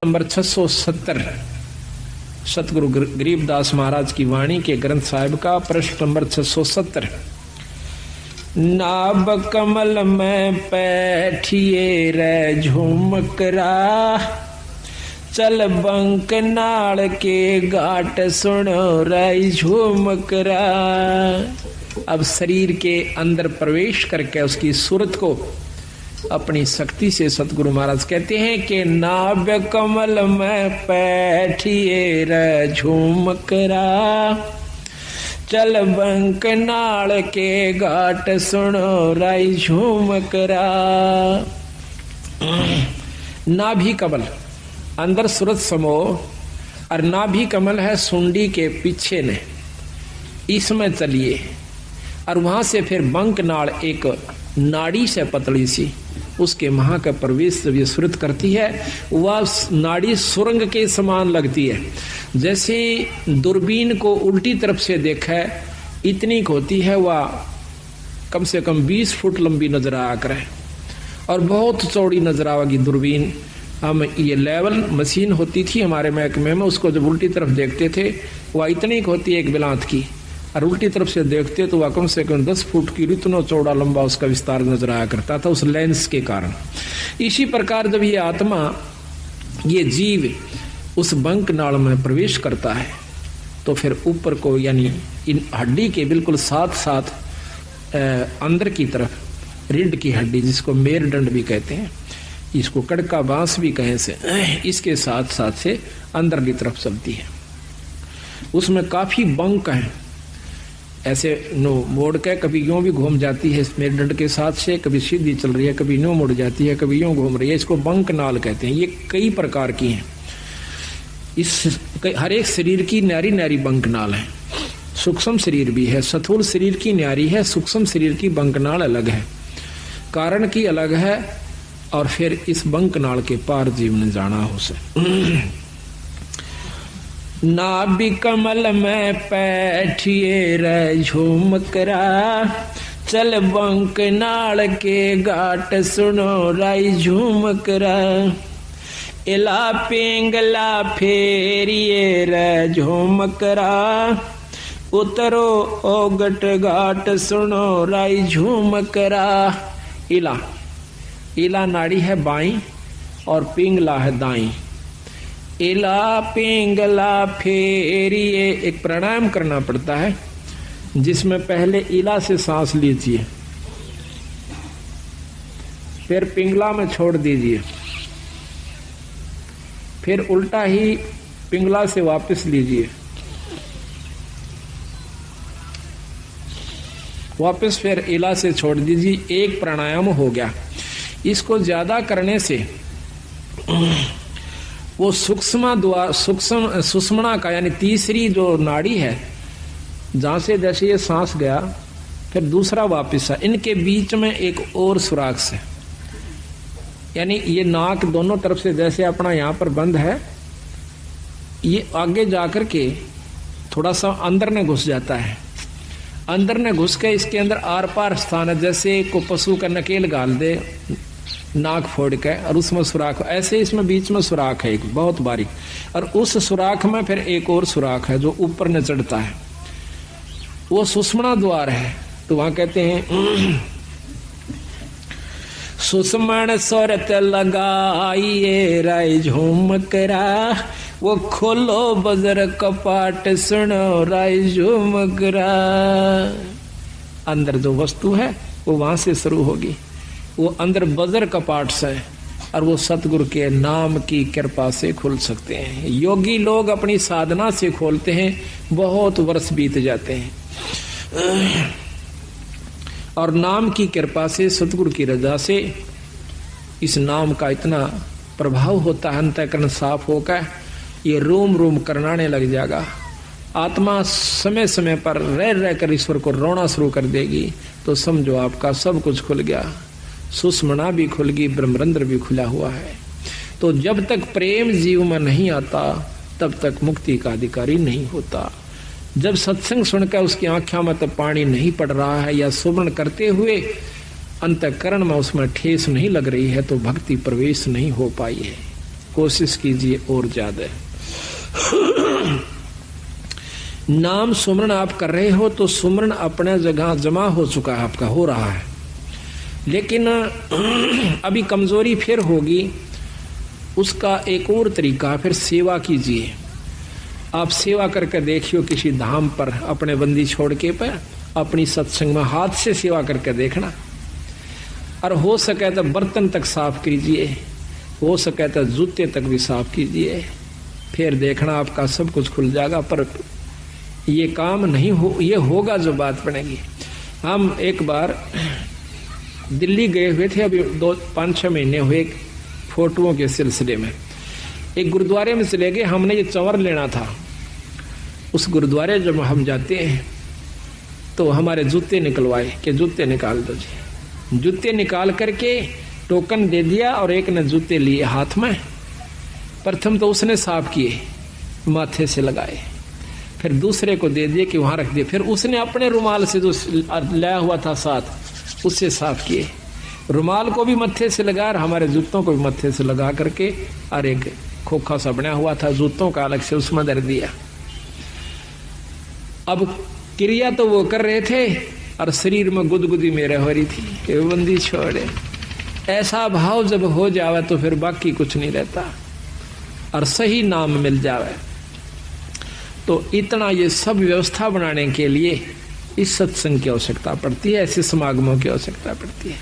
Number 670 सतगुरु गरीबदास महाराज की वाणी के ग्रंथ साहिब का प्रश्न नंबर 670। नाभ कमल में बैठिए रे झुमकरा, चल बंक नाल के घाट सुनो रे झुमकरा। अब शरीर के अंदर प्रवेश करके उसकी सूरत को अपनी शक्ति से सतगुरु महाराज कहते हैं कि नाभ कमल में बैठिए रे झुमकरा, चल बंक नाल के घाट सुनो राई झुमकरा। नाभि कमल अंदर सूरत समोह और नाभि कमल है सुंडी के पीछे ने, इसमें चलिए और वहां से फिर बंक नाल एक नाड़ी से पतली सी उसके महा का प्रवेश जब ये सुरत करती है वह नाड़ी सुरंग के समान लगती है। जैसे दूरबीन को उल्टी तरफ से देखा इतनी होती है, वह कम से कम 20 फुट लंबी नजर आया करे और बहुत चौड़ी नजर आवेगी दूरबीन। हम ये लेवल मशीन होती थी हमारे महकमे में, उसको जब उल्टी तरफ देखते थे वह इतनी होती है एक बिलांत की, और उल्टी तरफ से देखते तो वह कम से कम 10 फुट की इतना चौड़ा लंबा उसका विस्तार नजर आया करता था उस लेंस के कारण। इसी प्रकार जब ये आत्मा ये जीव उस बंक नाल में प्रवेश करता है तो फिर ऊपर को यानी इन हड्डी के बिल्कुल साथ साथ अंदर की तरफ रीढ़ की हड्डी जिसको मेरुदंड भी कहते हैं, इसको कड़का बांस भी कहें से, इसके साथ साथ से अंदर की तरफ चलती है। उसमें काफी बंक हैं, ऐसे नो मोड़ के कभी यूं भी घूम जाती है मेरुदंड के साथ से, कभी सीधी चल रही है, कभी यूं मुड़ जाती है, कभी यूं घूम रही है। इसको बंक नाल कहते हैं। ये कई प्रकार की हैं। इस हर एक शरीर की न्यारी न्यारी बंक नाल है। सूक्ष्म शरीर भी है, स्थूल शरीर की न्यारी है, सूक्ष्म शरीर की बंक नाल अलग है, कारण की अलग है। और फिर इस बंक नाल के पार जीवन जाना हो से। नाभि कमल में बैठिए रे झुमकरा, चल बंक नाल के घाट सुनो राई झुमकरा। इला पिंगला फेरिए रे झुमकरा, उतरो ओगट घाट सुनो राई झुमकरा। इला इला नाड़ी है बाई और पिंगला है दाई। इला पिंगला फेरिए एक प्राणायाम करना पड़ता है जिसमें पहले इला से सांस लीजिए, फिर पिंगला में छोड़ दीजिए, फिर उल्टा ही पिंगला से वापस लीजिए, वापस फिर इला से छोड़ दीजिए। एक प्राणायाम हो गया। इसको ज्यादा करने से वो सुषुम्ना का यानी तीसरी जो नाड़ी है जहां से जैसे ये सांस गया फिर दूसरा वापस है, इनके बीच में एक और सुराख से, यानी ये नाक दोनों तरफ से जैसे अपना यहाँ पर बंद है, ये आगे जाकर के थोड़ा सा अंदर में घुस जाता है। अंदर में घुस के इसके अंदर आर पार स्थान है, जैसे को पशु का नकेल गाल दे नाक फोड़ के और उसमें सुराख, ऐसे इसमें बीच में सुराख है एक बहुत बारीक, और उस सुराख में फिर एक और सुराख है जो ऊपर न चढ़ता है, वो सुषुम्ना द्वार है। तो वहां कहते हैं सुषुम्न स्वरत लगाइए राय झुमकरा, वो खोलो बजर कपाट सुनो राय झुमकरा। अंदर जो वस्तु है वो वहां से शुरू होगी, वो अंदर बजर कपाट से, और वो सतगुरु के नाम की कृपा से खुल सकते हैं। योगी लोग अपनी साधना से खोलते हैं, बहुत वर्ष बीत जाते हैं, और नाम की कृपा से सतगुरु की रजा से इस नाम का इतना प्रभाव होता है, अंतःकरण साफ होकर ये रोम रोम करनाने लग जाएगा। आत्मा समय समय पर रह रहकर ईश्वर को रोना शुरू कर देगी, तो समझो आपका सब कुछ खुल गया। सुषुम्ना भी खुल गई, ब्रह्मरंध्र भी खुला हुआ है। तो जब तक प्रेम जीव में नहीं आता तब तक मुक्ति का अधिकारी नहीं होता। जब सत्संग सुनकर उसकी आंखों में तब पानी नहीं पड़ रहा है या सुमरण करते हुए अंतःकरण में उसमें ठेस नहीं लग रही है तो भक्ति प्रवेश नहीं हो पाई है। कोशिश कीजिए और ज्यादा। नाम सुमरण आप कर रहे हो तो सुमरण अपने जगह जमा हो चुका है, आपका हो रहा है, लेकिन अभी कमजोरी फिर होगी। उसका एक और तरीका, फिर सेवा कीजिए। आप सेवा करके देखियो किसी धाम पर अपने बंदी छोड़ के पर अपनी सत्संग में हाथ से सेवा करके देखना, और हो सके तो बर्तन तक साफ कीजिए, हो सके तो जूते तक भी साफ कीजिए, फिर देखना आपका सब कुछ खुल जाएगा। पर ये काम नहीं हो, ये होगा जो बात बनेगी। हम एक बार दिल्ली गए हुए थे, अभी 5-6 महीने हुए, फोटोओं के सिलसिले में एक गुरुद्वारे में चले गए। हमने ये चंवर लेना था। उस गुरुद्वारे जब हम जाते हैं तो हमारे जूते निकलवाए कि जूते निकाल दो जी। जूते निकाल करके टोकन दे दिया और एक ने जूते लिए हाथ में। प्रथम तो उसने साफ किए, माथे से लगाए, फिर दूसरे को दे दिए कि वहां रख दिए, फिर उसने अपने रुमाल से जो लाया हुआ था साथ उससे साफ किए। रुमाल को भी मत्थे से लगा और हमारे जूतों को भी मत्थे से लगा करके, और एक खोखा सा बना हुआ था जूतों का अलग से, उसमें धर दिया। अब क्रिया तो वो कर रहे थे और शरीर में गुदगुदी मेरे हो रही थी कि बंदी छोड़े। ऐसा भाव जब हो जावे तो फिर बाकी कुछ नहीं रहता, और सही नाम मिल जावे तो इतना ये सब व्यवस्था बनाने के लिए इस सत्संग की आवश्यकता पड़ती है, ऐसे समागमों की आवश्यकता पड़ती है।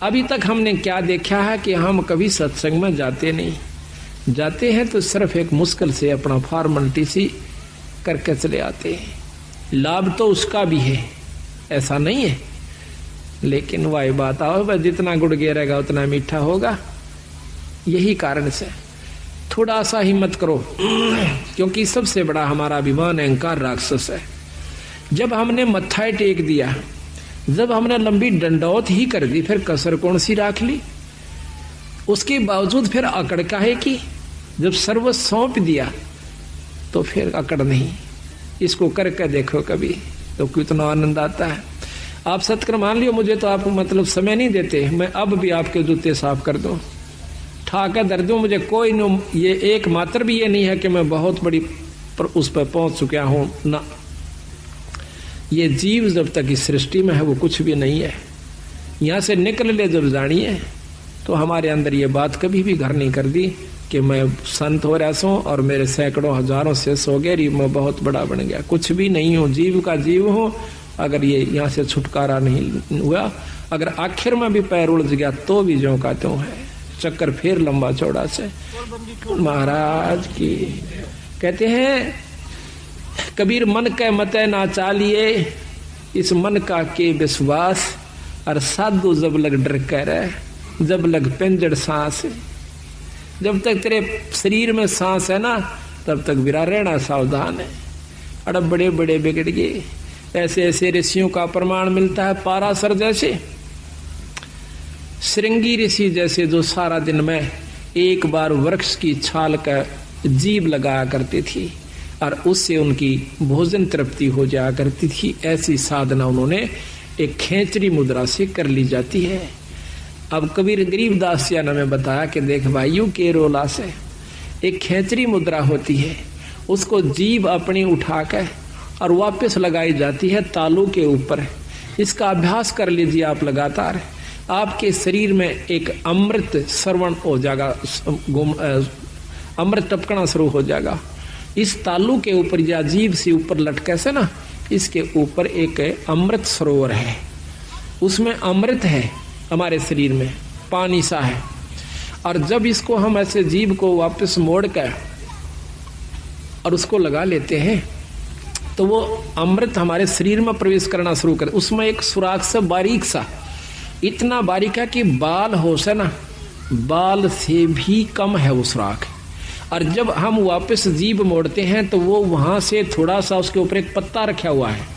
अभी तक हमने क्या देखा है कि हम कभी सत्संग में जाते नहीं, जाते हैं तो सिर्फ एक मुश्किल से अपना फॉर्मेलिटी सी करके चले आते हैं। लाभ तो उसका भी है, ऐसा नहीं है, लेकिन वही बात आओ, जितना गुड़ गिरेगा उतना मीठा होगा। यही कारण से थोड़ा सा हिम्मत करो, क्योंकि सबसे बड़ा हमारा अभिमान अहंकार राक्षस है। जब हमने मत्था टेक दिया, जब हमने लंबी डंडौत ही कर दी, फिर कसर कौन सी राख ली? उसके बावजूद फिर अकड़ काहे की? जब सर्व सौंप दिया तो फिर अकड़ नहीं। इसको करके देखो कभी तो कितना आनंद आता है। आप सत्कर मान लियो, मुझे तो आप मतलब समय नहीं देते, मैं अब भी आपके जूते साफ कर दूं, ठाकर दर दूं, मुझे कोई न, ये एक मात्र भी ये नहीं है कि मैं बहुत बड़ी पर उस पर पहुंच चुका हूं ना। ये जीव जब तक इस सृष्टि में है वो कुछ भी नहीं है। यहाँ से निकल ले जब जानिए तो हमारे अंदर ये बात कभी भी घर नहीं कर दी कि मैं संत हो रहा हूँ और मेरे सैकड़ों हजारों से सो गए, मैं बहुत बड़ा बन गया। कुछ भी नहीं हूँ, जीव का जीव हूँ। अगर ये यहाँ से छुटकारा नहीं हुआ, अगर आखिर में भी पैर उलझ गया तो भी ज्यों का त्यों है, चक्कर फिर लंबा चौड़ा से। महाराज की कहते हैं कबीर, मन के मते ना चालिए, इस मन का के विश्वास, और साधु जब लग डर कर, जब लग पिंजड़ सांस। जब तक तेरे शरीर में सांस है ना, तब तक विरा रहना सावधान है। अरे बड़े बड़े बिगड़ गए, ऐसे ऐसे ऋषियों का प्रमाण मिलता है। पाराशर जैसे, श्रृंगी ऋषि जैसे, जो सारा दिन में एक बार वृक्ष की छाल का जीभ लगाया करती थी और उससे उनकी भोजन तृप्ति हो जाया करती थी। ऐसी साधना उन्होंने एक खेचरी मुद्रा से कर ली जाती है। अब कबीर गरीबदास जी ने में बताया कि देख भाइयों के रोला से एक खेचरी मुद्रा होती है, उसको जीभ अपनी उठाकर और वापस लगाई जाती है तालू के ऊपर। इसका अभ्यास कर लीजिए आप लगातार, आपके शरीर में एक अमृत श्रवण हो जाएगा, अमृत टपकना शुरू हो जाएगा। इस तालू के ऊपर या जीभ से ऊपर लटके से ना, इसके ऊपर एक अमृत सरोवर है, उसमें अमृत है हमारे शरीर में, पानी सा है। और जब इसको हम ऐसे जीभ को वापस मोड़ कर और उसको लगा लेते हैं तो वो अमृत हमारे शरीर में प्रवेश करना शुरू कर। उसमें एक सुराख सा बारीक सा, इतना बारीक है कि बाल हो से ना, बाल से भी कम है वो सुराख। और जब हम वापस जीभ मोड़ते हैं तो वो वहां से थोड़ा सा, उसके ऊपर एक पत्ता रखा हुआ है,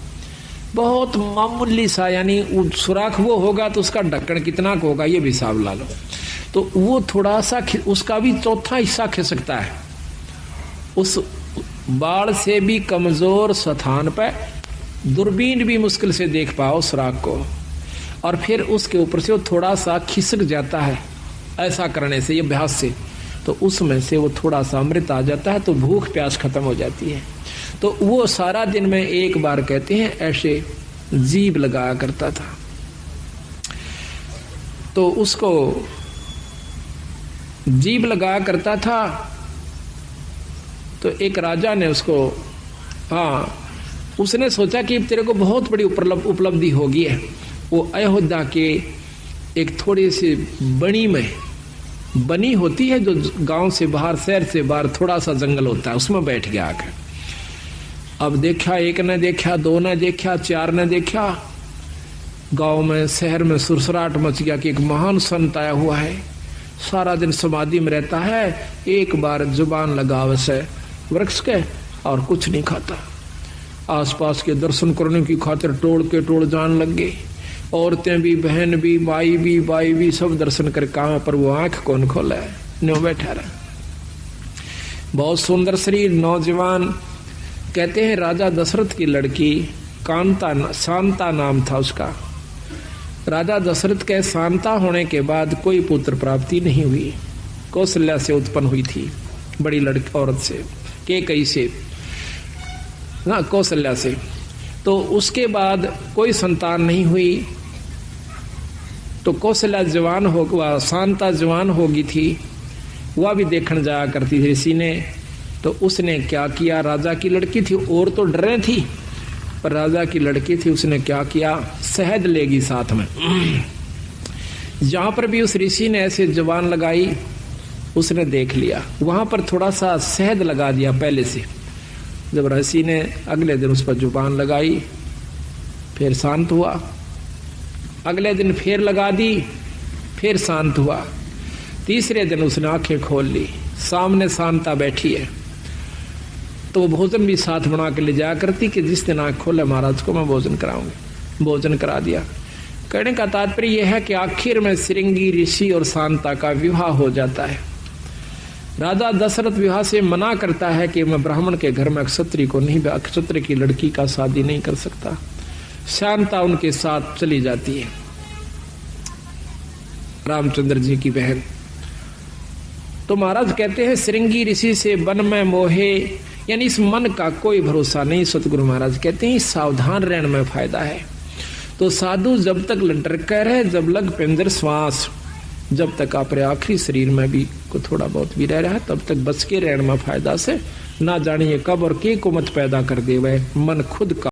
बहुत मामूली सा, यानी सुराख वो होगा तो उसका ढक्कन कितना का होगा ये भी हिसाब ला लो। तो वो थोड़ा सा, उसका भी चौथा हिस्सा खिसकता है। उस बाढ़ से भी कमजोर स्थान पर दूरबीन भी मुश्किल से देख पाओ सुराख को, और फिर उसके ऊपर से वो थोड़ा सा खिसक जाता है। ऐसा करने से, ये अभ्यास से तो उसमें से वो थोड़ा सा अमृत आ जाता है तो भूख प्यास खत्म हो जाती है। तो वो सारा दिन में एक बार कहते हैं ऐसे जीभ लगाया करता था। तो उसको जीभ लगाया करता था तो एक राजा ने उसको, उसने सोचा कि तेरे को बहुत बड़ी उपलब्धि होगी है। वो अयोध्या के एक थोड़ी सी बनी होती है जो गांव से बाहर, शहर से बाहर थोड़ा सा जंगल होता है, उसमें बैठ गया आकर। अब देखा, एक ने देखा, दो ने देखा, चार ने देखा, गांव में शहर में सुरसराट मच गया कि एक महान संत आया हुआ है, सारा दिन समाधि में रहता है, एक बार जुबान लगावे से वृक्ष के और कुछ नहीं खाता। आसपास के दर्शन करने की खातिर टोड़ जान लग गए, औरतें भी, बहन भी, माई भी, बाई भी, सब दर्शन कर कहाँ पर वो आंख कौन खोला है, न्यों बैठा रहा। बहुत सुंदर शरीर, नौजवान। कहते हैं राजा दशरथ की लड़की शांता नाम था उसका। राजा दशरथ के शांता होने के बाद कोई पुत्र प्राप्ति नहीं हुई। कौशल्या से उत्पन्न हुई थी, बड़ी लड़की औरत से, कैकेयी से, कौशल्या से। तो उसके बाद कोई संतान नहीं हुई। तो कौशल्या जवान हो, शांता जवान होगी थी, वह भी देखने जाया करती थी ऋषि ने। तो उसने क्या किया, राजा की लड़की थी, और तो डरे थी, पर राजा की लड़की थी, उसने क्या किया, शहद लेगी साथ में। जहां पर भी उस ऋषि ने ऐसे जुबान लगाई, उसने देख लिया, वहां पर थोड़ा सा शहद लगा दिया पहले से। जब ऋषि ने अगले दिन उस पर जुबान लगाई, फिर शांत हुआ। अगले दिन फिर लगा दी, फिर शांत हुआ। तीसरे दिन उसने आंखें खोल ली, सामने शांता बैठी है। तो वो भोजन भी साथ बना के ले जाया करती कि जिस दिन आंख खोले महाराज को मैं भोजन कराऊंगी। भोजन करा दिया। कहने का तात्पर्य यह है कि आखिर में श्रृंगी ऋषि और शांता का विवाह हो जाता है। राजा दशरथ विवाह से मना करता है कि मैं ब्राह्मण के घर में क्षत्रिय को नहीं, क्षत्रिय की लड़की का शादी नहीं कर सकता। शांता उनके साथ चली जाती है, रामचंद्र जी की बहन। तो महाराज कहते हैं श्रृंगी ऋषि से वन में मोहे, यानी इस मन का कोई भरोसा नहीं। सतगुरु महाराज कहते हैं सावधान रहने में फायदा है। तो साधु जब तक लटका रहे, जब लग पिंजर श्वास, जब तक अपने आखिरी शरीर में भी को थोड़ा बहुत भी रह रहा है, तब तक बच के रहने में फायदा से। ना जानिए कब और के को मत पैदा कर दे, वह मन खुद का